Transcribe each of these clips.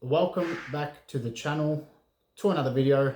welcome back to the channel, to another video.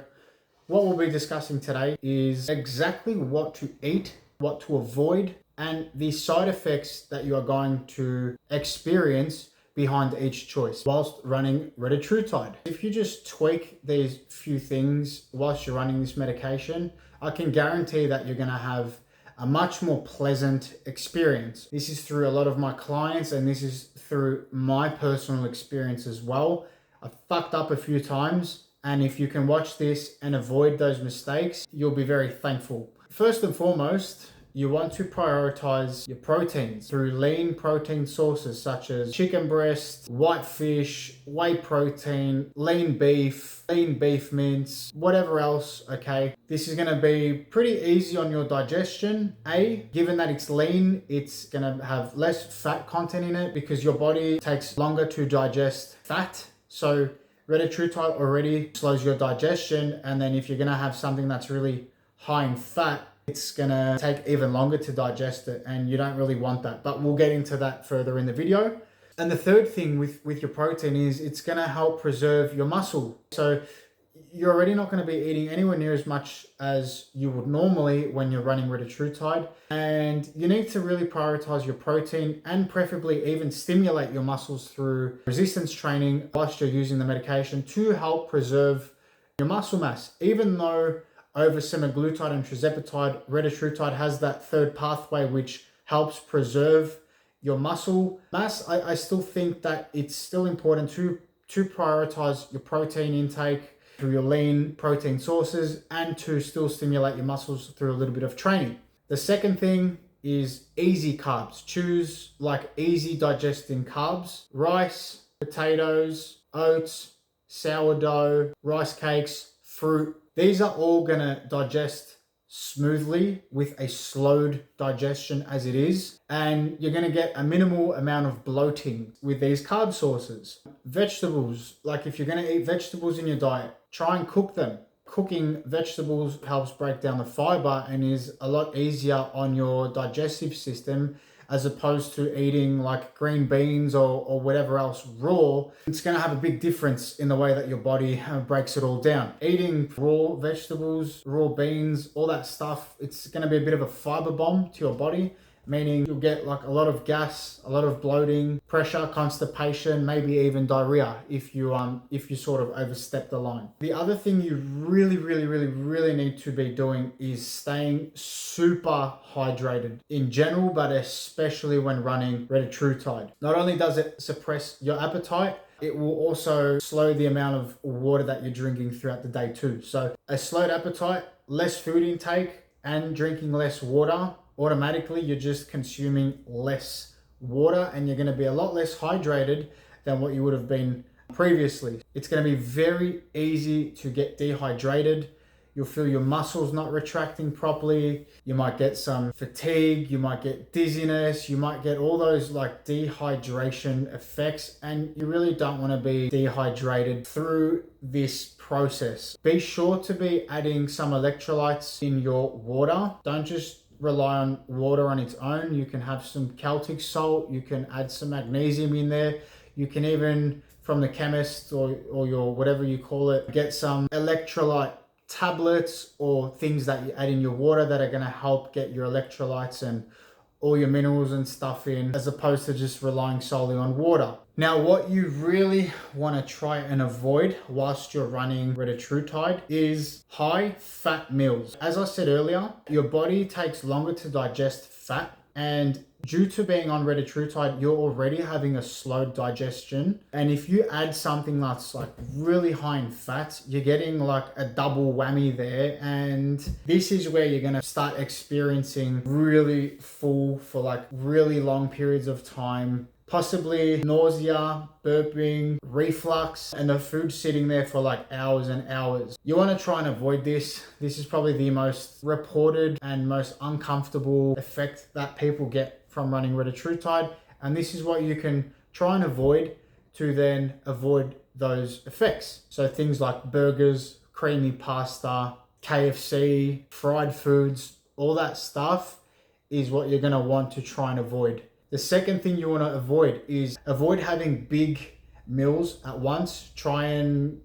What we'll be discussing today is exactly what to eat, what to avoid, and the side effects that you are going to experience behind each choice whilst running Retatrutide. If you just tweak these few things whilst you're running this medication, I can guarantee that you're going to have a much more pleasant experience. This is through a lot of my clients, and this is through my personal experience as well. I've fucked up a few times, and if you can watch this and avoid those mistakes, you'll be very thankful. First and foremost, you want to prioritize your proteins through lean protein sources such as chicken breast, white fish, whey protein, lean beef mince, whatever else, okay? This is gonna be pretty easy on your digestion. Given that it's lean, it's gonna have less fat content in it because your body takes longer to digest fat. So Retatrutide already slows your digestion, and then if you're gonna have something that's really high in fat, it's gonna take even longer to digest it, and you don't really want that. But we'll get into that further in the video. And the third thing with your protein is it's gonna help preserve your muscle. So you're already not gonna be eating anywhere near as much as you would normally when you're running Retatrutide. And you need to really prioritize your protein and preferably even stimulate your muscles through resistance training whilst you're using the medication to help preserve your muscle mass. Even though over semaglutide and tirzepatide, Retatrutide has that third pathway which helps preserve your muscle mass, I still think that it's still important to prioritize your protein intake through your lean protein sources and to still stimulate your muscles through a little bit of training. The second thing is easy carbs. Choose like easy digesting carbs: rice, potatoes, oats, sourdough, rice cakes, fruit. These are all gonna digest smoothly with a slowed digestion as it is, and you're gonna get a minimal amount of bloating with these carb sources. Vegetables, like if you're gonna eat vegetables in your diet, try and cook them. Cooking vegetables helps break down the fibre and is a lot easier on your digestive system as opposed to eating like green beans or whatever else raw. It's going to have a big difference in the way that your body breaks it all down. Eating raw vegetables, raw beans, all that stuff, it's going to be a bit of a fibre bomb to your body, meaning you'll get like a lot of gas, a lot of bloating, pressure, constipation, maybe even diarrhea if you sort of overstep the line. The other thing you really need to be doing is staying super hydrated in general, but especially when running Retatrutide. Not only does it suppress your appetite, it will also slow the amount of water that you're drinking throughout the day too. So a slowed appetite, less food intake, and drinking less water, automatically you're just consuming less water and you're going to be a lot less hydrated than what you would have been previously. It's going to be very easy to get dehydrated. You'll feel your muscles not retracting properly. You might get some fatigue, you might get dizziness, you might get all those like dehydration effects, and you really don't want to be dehydrated through this process. Be sure to be adding some electrolytes in your water. Don't just rely on water on its own. You can have some Celtic salt, you can add some magnesium in there. You can even, from the chemist or your whatever you call it, get some electrolyte tablets or things that you add in your water that are going to help get your electrolytes and all your minerals and stuff in, as opposed to just relying solely on water. Now, what you really want to try and avoid whilst you're running Retatrutide is high fat meals. As I said earlier, your body takes longer to digest fat, and due to being on Retatrutide, you're already having a slowed digestion. And if you add something that's like really high in fat, you're getting like a double whammy there. And this is where you're going to start experiencing really full for like really long periods of time, possibly nausea, burping, reflux, and the food sitting there for like hours and hours. You want to try and avoid this. This is probably the most reported and most uncomfortable effect that people get from running Retatrutide, and this is what you can try and avoid to then avoid those effects. So things like burgers, creamy pasta, KFC, fried foods, all that stuff is what you're going to want to try and avoid. The second thing you want to avoid is avoid having big meals at once. Try and,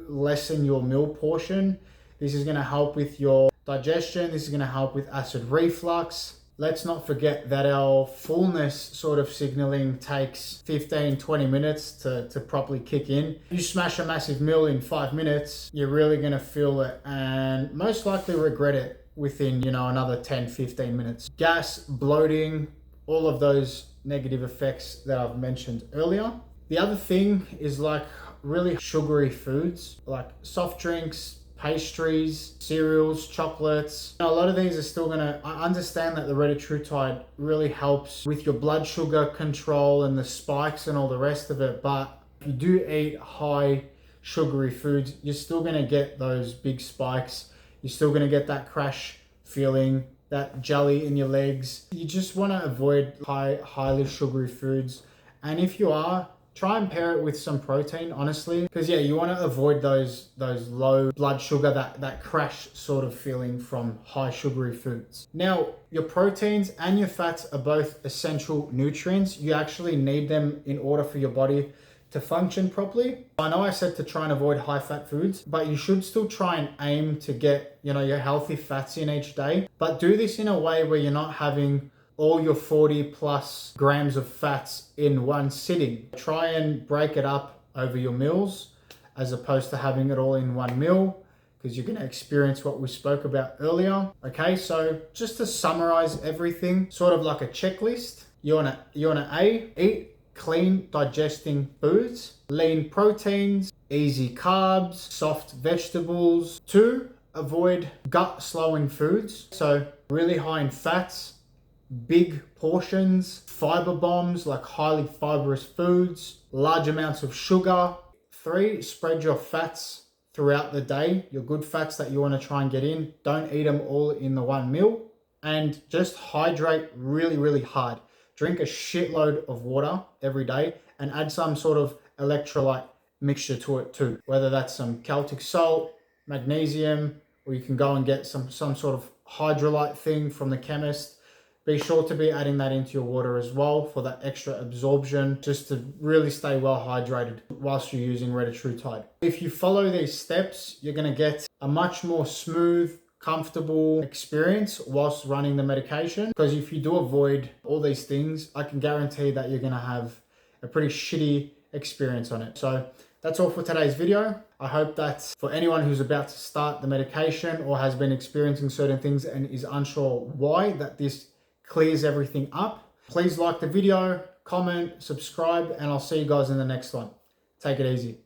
lessen your meal portion. This is going to help with your digestion. This is going to help with acid reflux. Let's not forget that our fullness sort of signaling takes 15-20 minutes to properly kick in. You smash a massive meal in 5 minutes, you're really going to feel it and most likely regret it within, another 10-15 minutes. Gas, bloating, all of those negative effects that I've mentioned earlier. The other thing is like really sugary foods, like soft drinks, pastries, cereals, chocolates. A lot of these are still I understand that the Retatrutide really helps with your blood sugar control and the spikes and all the rest of it. But if you do eat high sugary foods, you're still gonna get those big spikes. You're still gonna get that crash feeling, that jelly in your legs. You just wanna avoid highly sugary foods. And if you are, try and pair it with some protein, honestly. Because you want to avoid those low blood sugar, that crash sort of feeling from high sugary foods. Now, your proteins and your fats are both essential nutrients. You actually need them in order for your body to function properly. I know I said to try and avoid high fat foods, but you should still try and aim to get, your healthy fats in each day. But do this in a way where you're not having all your 40 plus grams of fats in one sitting. Try and break it up over your meals as opposed to having it all in one meal, because you're gonna experience what we spoke about earlier. Okay, so just to summarize everything, sort of like a checklist, you wanna A, eat clean digesting foods, lean proteins, easy carbs, soft vegetables. 2, avoid gut slowing foods, so really high in fats, big portions, fiber bombs like highly fibrous foods, large amounts of sugar. 3, spread your fats throughout the day, your good fats that you want to try and get in. Don't eat them all in the one meal. And just hydrate really, really hard. Drink a shitload of water every day and add some sort of electrolyte mixture to it too. Whether that's some Celtic salt, magnesium, or you can go and get some sort of hydrolyte thing from the chemist. Be sure to be adding that into your water as well for that extra absorption, just to really stay well hydrated whilst you're using Retatrutide. If you follow these steps, you're going to get a much more smooth, comfortable experience whilst running the medication. Because if you do avoid all these things, I can guarantee that you're going to have a pretty shitty experience on it. So that's all for today's video. I hope that for anyone who's about to start the medication or has been experiencing certain things and is unsure why, that this clears everything up. Please like the video, comment, subscribe, and I'll see you guys in the next one. Take it easy.